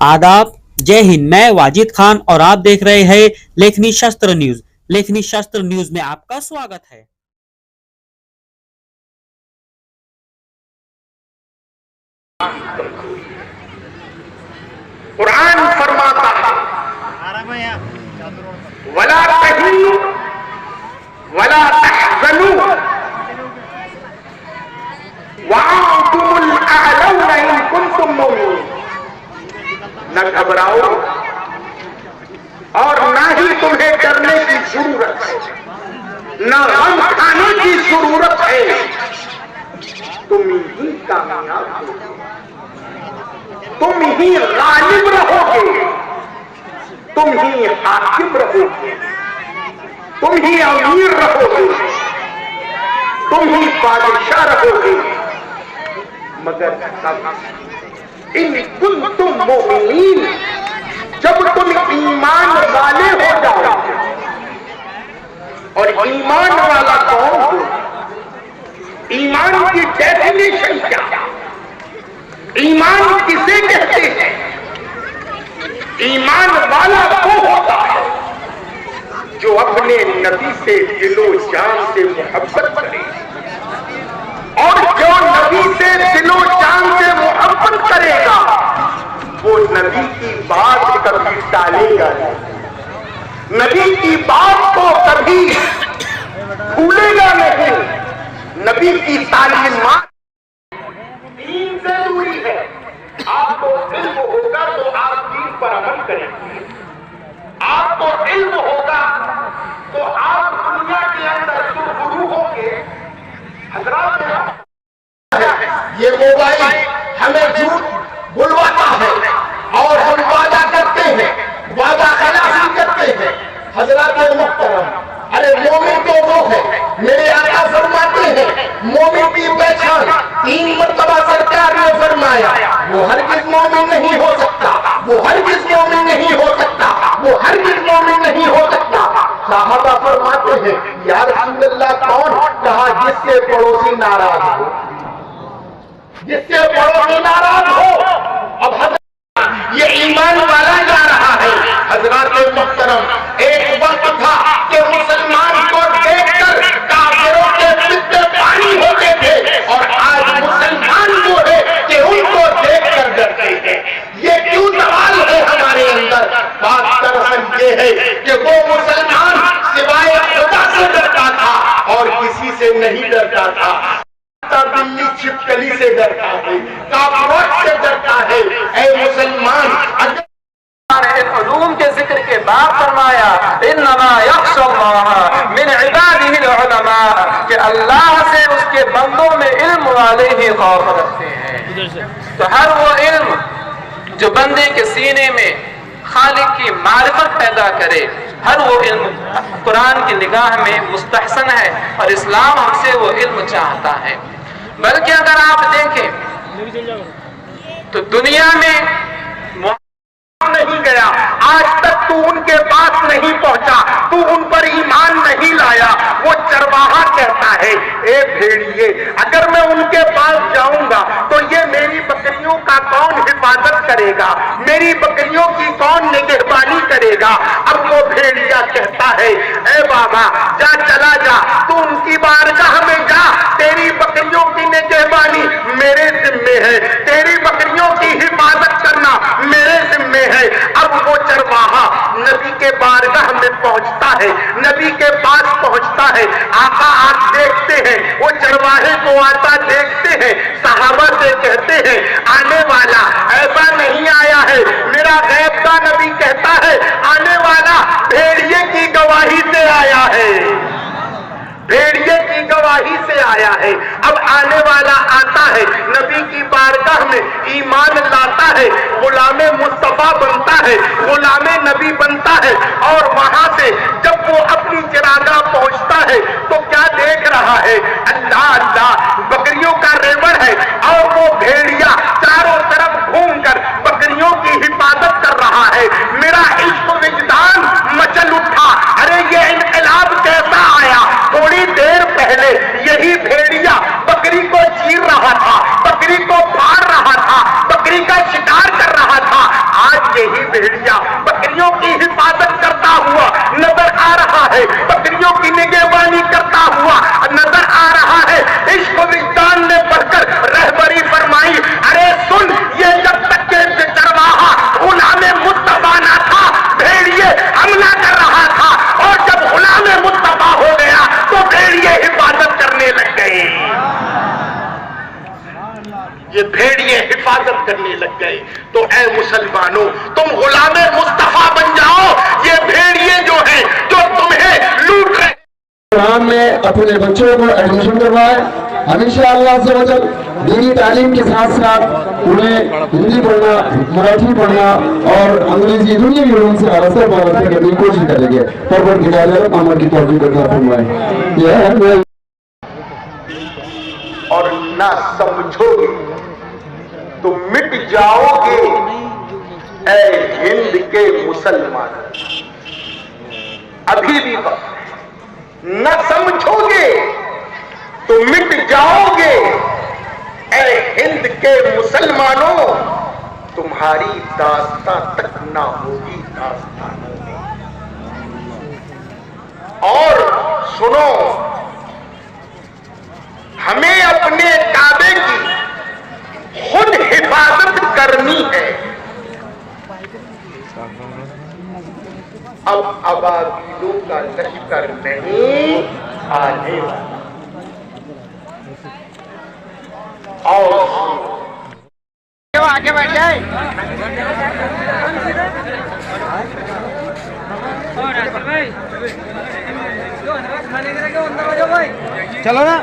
आदाब, जय हिंद। मैं वाजिद खान और आप देख रहे हैं लेखनी शास्त्र न्यूज। लेखनी शास्त्र न्यूज में आपका स्वागत है। कुरान फरमाता है वला तहीनु वला तहज़नु वअंतुमुल अअलौना इन कुंतुम मुमिनीन। न घबराओ और ना ही तुम्हें डरने की जरूरत है, न गम खाने की जरूरत है। तुम ही कामयाब हो, तुम ही गालिब रहोगे, तुम ही हाकिम रहोगे, तुम ही अमीर रहोगे, तुम ही बादशाह रहोगे। मगर तब इन कुंतुम मोमिनीन, जब तुम ईमान वाले हो जाओगे। और ईमान वाला कौन हो? ईमान की डेफिनेशन क्या? ईमान किसे कहते हैं? ईमान वाला वो होता है जो अपने नबी से दिलो जान से मोहब्बत करे, और जो नबी से दिलो जान से मोहब्बत करेगा वो नबी की बात कभी टालेगा नहीं, नबी की बात को कभी भूलेगा नहीं। नबी की तालीमात दीन से दूरी है। आपको इल्म होगा तो आप दीन पर अमल करेंगे, आपको इल्म होगा तो आप दुनिया के अंदर सुरखरू होंगे। हजरात, ये मोबाइल हमें झूठ बुलवाता है और हम वादा करते हैं, वादा खिलाफी करते हैं। हजरात मुहतरम, अरे मोमिन तो वो है, मेरे आका फरमाते हैं मोमिन की पहचान 3 मरतबा सरकार ने फरमाया, वो हरगिज़ मोमिन नहीं हो सकता, वो हरगिज़ मोमिन नहीं हो सकता, वो हरगिज़ मोमिन नहीं हो सकता। साहबा फरमाते हैं या रसूल अल्लाह कौन? कहा जिससे पड़ोसी नाराज हो, जिससे पड़ोसी नाराज हो। अब ये ईमान वाला जा रहा है। हजरात मुहतरम, एक वक्त था कि मुसलमान को देखकर काफिरों के पित्ते पानी होते थे, और आज मुसलमान वो है कि उनको देखकर डरते हैं। ये क्यों सवाल है हमारे अंदर? बात दरअसल ये है कि वो मुसलमान सिवाय खुदा से डरता था और किसी से नहीं डरता था। बिल्ली छिपकली से डरता है, काफिरों से डरता है। ऐ मुसलमान, उलूम के जिक्र के बाद फरमाया इन्नमा यख्शल्लाह मिन इबादिहिल उलमा, कि अल्लाह से उसके बंदों में इल्म वाले ही खौफ रखते हैं। तो हर वो इल्म जो बंदे के सीने में खालिक की मारिफत पैदा करे, हर वो इल्म कुरान की निगाह में मुस्तहसन है और इस्लाम हमसे वो इल्म चाहता है। बल्कि अगर आप देखें तो दुनिया में नहीं गया, आज तक तू उनके पास नहीं पहुंचा, तू उन पर ईमान नहीं लाया। वो चरवाहा कहता है ए भेड़िए, अगर मैं उनके पास जाऊंगा तो ये मेरी बकरियों का कौन हिफाजत करेगा, मेरी बकरियों की कौन निगहबानी करेगा? अब वो भेड़िया कहता है ए बाबा जा, चला जा, तू उनकी बारगाह में जा, तेरी बकरियों की निगहबानी मेरे जिम्मे है, तेरी बकरियों की हिफाजत करना मेरे जिम्मे है। अब वो चरवाहा नबी के बारगाह में पहुंचता है, नबी के पास पहुंचता है। आका आप देखते हैं, वो चरवाहे को आता देखते हैं, सहाबा से कहते हैं आने वाला ऐसा नहीं आया है, मेरा गैब का नबी कहता है आने वाला भेड़िए की गवाही से आया है, भेड़िए की गवाही से आया है। अब आने वाला आता है, नबी की बारगाह में ईमान लाता है, गुलामे मुस्तफा बनता है, गुलामे नबी बनता है। और वहां से जब वो अपनी चरागाह पहुंचता है तो क्या देख रहा है? अल्लाह अल्लाह, बकरियों का रेवड़ है और वो भेड़िया चारों तरफ घूमकर बकरियों की हिफाजत कर रहा है। मेरा इश्क विजदान मचल उठा, अरे ये इनकलाब कैसा आया? थोड़ी देर पहले यही भेड़िया बकरी को चीर रहा था, बकरी को फाड़ रहा था, बकरी का शिकार कर रहा था। आज کرنے لگ گئے. تو اے مسلمانوں تم غلام مصطفیٰ بن جاؤ. یہ بھیڑیے جو ہیں جو تمہیں لوٹ رہے قرآن میں اپنے بچوں کو ایڈمیشن کروائے. ہم انشاءاللہ عز و جل دینی تعلیم کے ساتھ ساتھ انہیں ہندی پڑھنا, مراٹھی پڑھنا اور انگریزی دنیاوی علوم سے آراستہ وابستہ کرنے کی کوشش کریں گے. پروردگار عالم عمل کی توفیق عطا فرمائے. اور نہ سمجھو گے تو مٹ جاؤ گے اے ہند کے مسلمان. ابھی بھی نہ سمجھو گے تو مٹ جاؤ گے اے ہند کے مسلمانوں. تمہاری داستان تک نہ ہوگی داستانوں میں. اور سنو, ہمیں اپنے کعبے کی خود حفاظت کرنی ہے. اب ابابیلوں کا لشکر نہیں آنے والا. اور آگے بڑھ جائے. چلو نا.